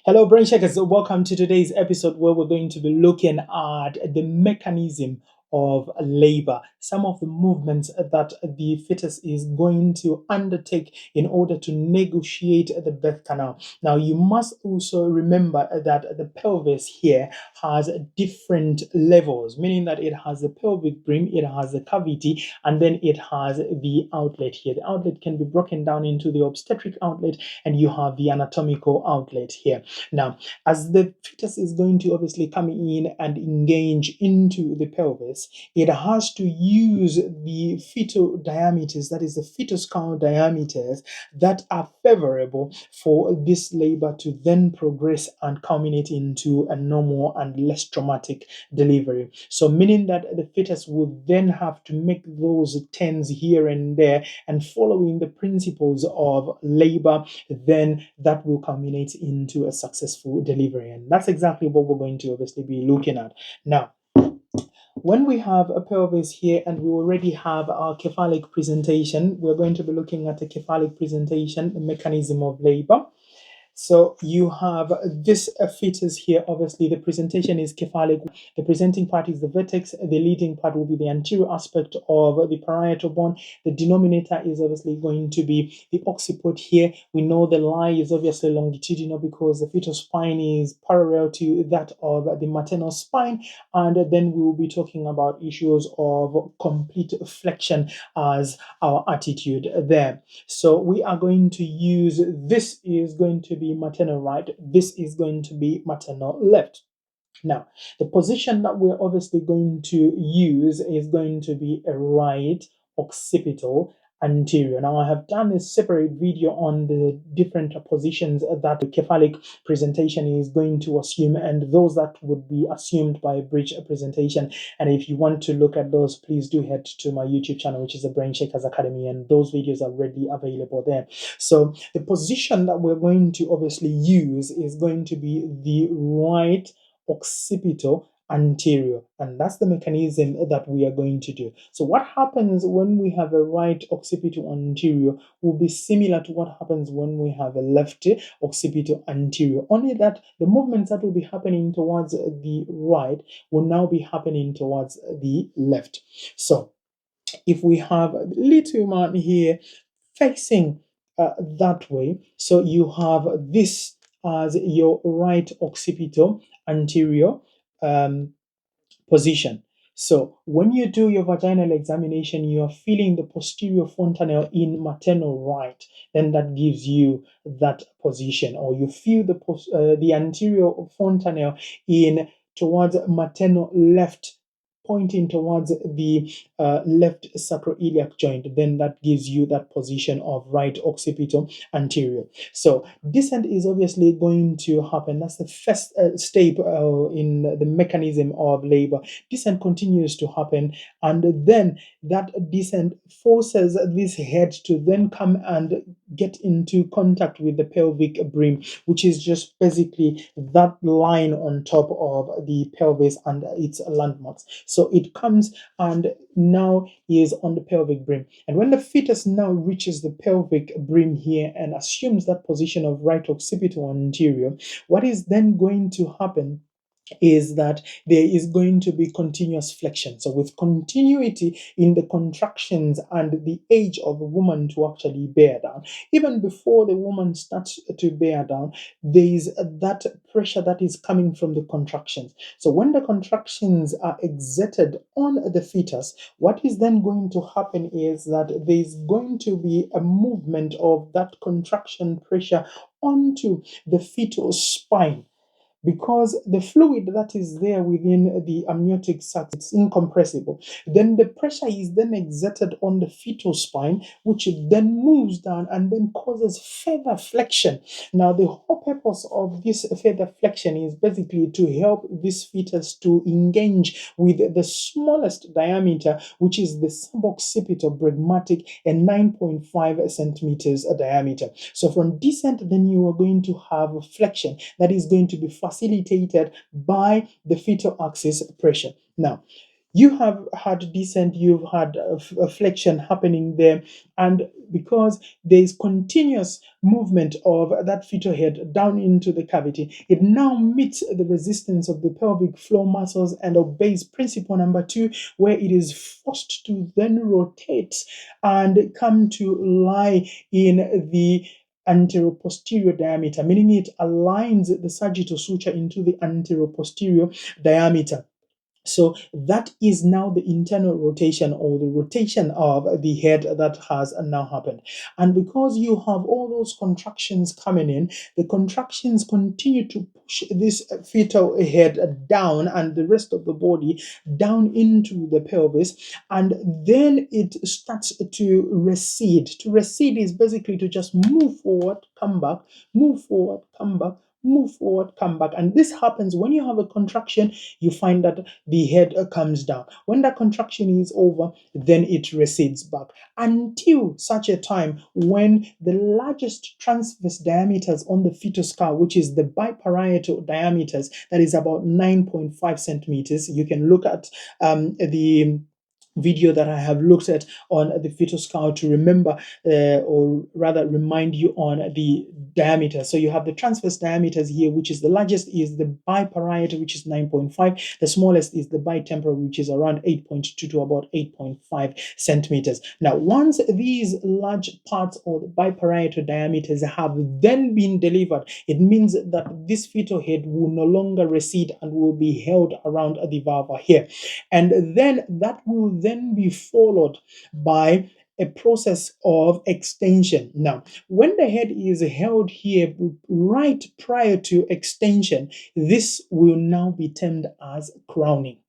Hello, brain shakers. Welcome to today's episode where we're going to be looking at the mechanism of labor, some of the movements that the fetus is going to undertake in order to negotiate the birth canal. Now, you must also remember that the pelvis here has different levels, meaning that it has the pelvic brim, it has the cavity, and then it has the outlet here. The outlet can be broken down into the obstetric outlet, and you have the anatomical outlet here. Now, as the fetus is going to obviously come in and engage into the pelvis, it has to use the fetal diameters, that is the fetus count diameters, that are favorable for this labor to then progress and culminate into a normal and less traumatic delivery. So, meaning that the fetus would then have to make those turns here and there, and following the principles of labor, then that will culminate into a successful delivery. And that's exactly what we're going to obviously be looking at. Now, when we have a pelvis here and we already have our cephalic presentation, we're going to be looking at a cephalic presentation, the mechanism of labor. So you have this fetus here. Obviously, the presentation is cephalic. The presenting part is the vertex. The leading part will be the anterior aspect of the parietal bone. The denominator is obviously going to be the occiput here. We know the lie is obviously longitudinal because the fetal spine is parallel to that of the maternal spine. And then we will be talking about issues of complete flexion as our attitude there. So we are going to use, this is going to be maternal right, this is going to be maternal left. Now, the position that we're obviously going to use is going to be a right occipital anterior. Now, I have done a separate video on the different positions that the cephalic presentation is going to assume, and those that would be assumed by a bridge presentation. And if you want to look at those, please do head to my YouTube channel, which is the Brain Shakers Academy, and those videos are readily available there. So the position that we're going to obviously use is going to be the right occipital anterior, and that's the mechanism that we are going to do. So what happens when we have a right occipital anterior will be similar to what happens when we have a left occipital anterior, only that the movements that will be happening towards the right will now be happening towards the left. So if we have a little man here facing that way, so you have this as your right occipital anterior position. So when you do your vaginal examination, you are feeling the posterior fontanelle in maternal right, then that gives you that position. Or you feel the anterior fontanelle in towards maternal left, pointing towards the left sacroiliac joint, then that gives you that position of right occipital anterior. So descent is obviously going to happen. That's the first step in the mechanism of labor. Descent continues to happen, and then that descent forces this head to then come and get into contact with the pelvic brim, which is just basically that line on top of the pelvis and its landmarks. So it comes and now is on the pelvic brim. And when the fetus now reaches the pelvic brim here and assumes that position of right occipital anterior, what is then going to happen is that there is going to be continuous flexion. So with continuity in the contractions and the age of the woman to actually bear down, even before the woman starts to bear down, there is that pressure that is coming from the contractions. So when the contractions are exerted on the fetus, what is then going to happen is that there is going to be a movement of that contraction pressure onto the fetal spine, because the fluid that is there within the amniotic sac, it's incompressible. Then the pressure is then exerted on the fetal spine, which then moves down and then causes further flexion. Now, the whole purpose of this further flexion is basically to help this fetus to engage with the smallest diameter, which is the suboccipital bregmatic, and 9.5 centimeters diameter. So from descent, then you are going to have flexion that is going to be facilitated by the fetal axis pressure. Now, You have had descent, you've had a flexion happening there, and because there is continuous movement of that fetal head down into the cavity, it now meets the resistance of the pelvic floor muscles and obeys principle number 2, where it is forced to then rotate and come to lie in the anteroposterior diameter, meaning it aligns the sagittal suture into the anteroposterior diameter. So that is now the internal rotation, or the rotation of the head that has now happened. And because you have all those contractions coming in, the contractions continue to push this fetal head down and the rest of the body down into the pelvis, and then it starts to recede. To recede is basically to just move forward, come back, move forward, come back, move forward, come back. And this happens when you have a contraction. You find that the head comes down. When that contraction is over, then it recedes back until such a time when the largest transverse diameters on the fetus skull, which is the biparietal diameters, that is about 9.5 centimeters. You can look at the video that I have looked at on the fetal skull to remember, or rather remind you on the diameter. So you have the transverse diameters here, which is the largest is the biparietal, which is 9.5. The smallest is the bitemporal, which is around 8.2 to about 8.5 centimeters. Now, once these large parts or the biparietal diameters have then been delivered, it means that this fetal head will no longer recede and will be held around the vulva here. And then that will then be followed by a process of extension. Now, when the head is held here right prior to extension, this will now be termed as crowning.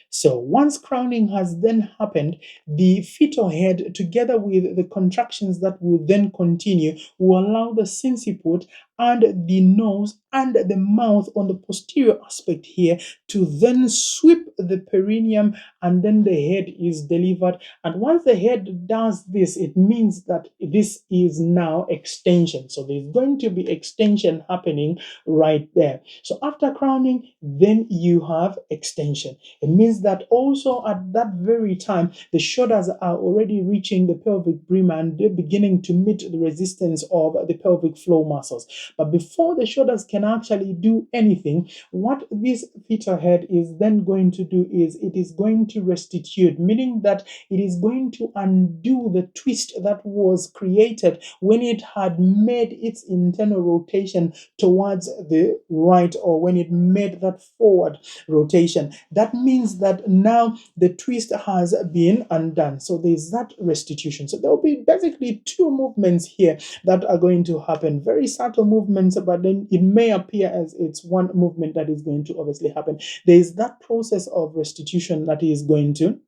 So once crowning has then happened, the fetal head, together with the contractions that will then continue, will allow the sinciput and the nose and the mouth on the posterior aspect here to then sweep the perineum, and then the head is delivered. And once the head does this, it means that this is now extension. So there's going to be extension happening right there. So after crowning, then you have extension. It means that also at that very time, the shoulders are already reaching the pelvic brim and they're beginning to meet the resistance of the pelvic floor muscles. But before the shoulders can actually do anything, what this fetal head is then going to do is it is going to restitute, meaning that it is going to undo the twist that was created when it had made its internal rotation towards the right, or when it made that forward rotation. That means that now the twist has been undone. So there's that restitution. So there will be basically two movements here that are going to happen. Very subtle movements, but then it may appear as it's one movement that is going to obviously happen. There is that process of restitution that is going to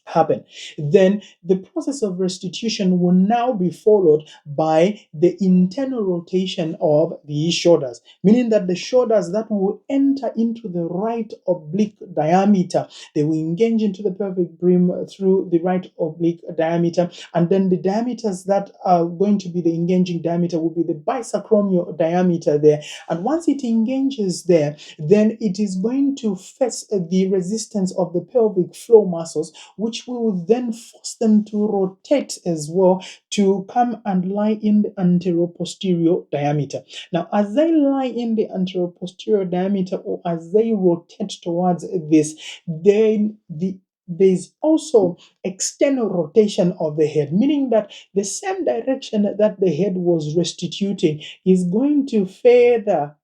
happen. Then the process of restitution will now be followed by the internal rotation of the shoulders, meaning that the shoulders that will enter into the right oblique diameter, they will engage into the pelvic brim through the right oblique diameter, and then the diameters that are going to be the engaging diameter will be the bisacromial diameter there. And once it engages there, then it is going to face the resistance of the pelvic floor muscles, which will then force them to rotate as well to come and lie in the anteroposterior diameter. Now, as they lie in the anteroposterior diameter, or as they rotate towards this, then there's also external rotation of the head, meaning that the same direction that the head was restituting is going to further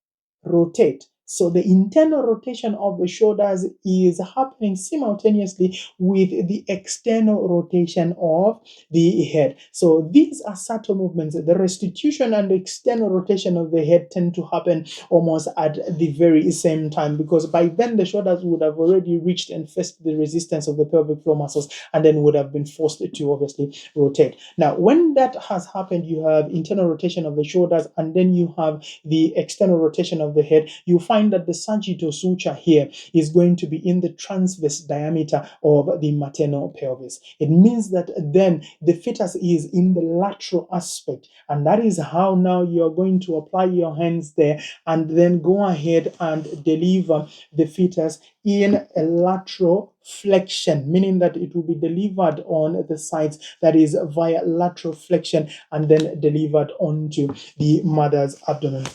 rotate. So the internal rotation of the shoulders is happening simultaneously with the external rotation of the head. So these are subtle movements. The restitution and the external rotation of the head tend to happen almost at the very same time, because by then the shoulders would have already reached and faced the resistance of the pelvic floor muscles, and then would have been forced to obviously rotate. Now, when that has happened, you have internal rotation of the shoulders, and then you have the external rotation of the head. You find find that the sagittal suture here is going to be in the transverse diameter of the maternal pelvis. It means that then the fetus is in the lateral aspect, and that is how now you're going to apply your hands there and then go ahead and deliver the fetus in a lateral flexion, meaning that it will be delivered on the sides, that is via lateral flexion, and then delivered onto the mother's abdomen.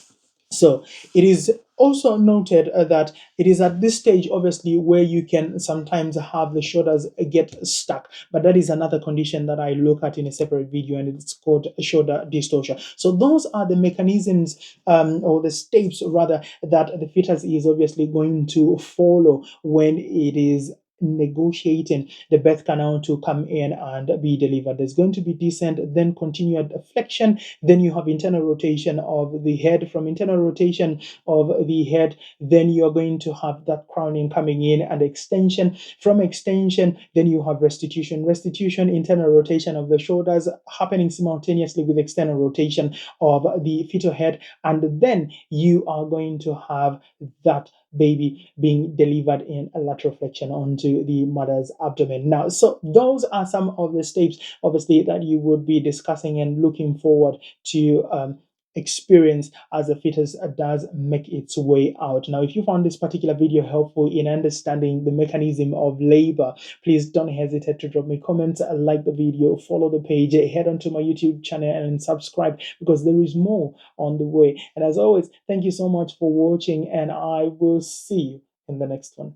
So it is also noted that it is at this stage, obviously, where you can sometimes have the shoulders get stuck, but that is another condition that I look at in a separate video, and it's called shoulder dystocia. So those are the mechanisms, or the steps rather, that the fetus is obviously going to follow when it is negotiating the birth canal to come in and be delivered. There's going to be descent, then continued flexion, then you have internal rotation of the head. From internal rotation of the head, then you're going to have that crowning coming in and extension. From extension, then you have restitution. Restitution, internal rotation of the shoulders happening simultaneously with external rotation of the fetal head, and then you are going to have that baby being delivered in a lateral flexion onto the mother's abdomen. Now, so those are some of the steps, obviously, that you would be discussing and looking forward to experience as the fetus does make its way out. Now, if you found this particular video helpful in understanding the mechanism of labor, please don't hesitate to drop me comments, like the video, follow the page, head onto my YouTube channel and subscribe, because there is more on the way. And as always, thank you so much for watching, and I will see you in the next one.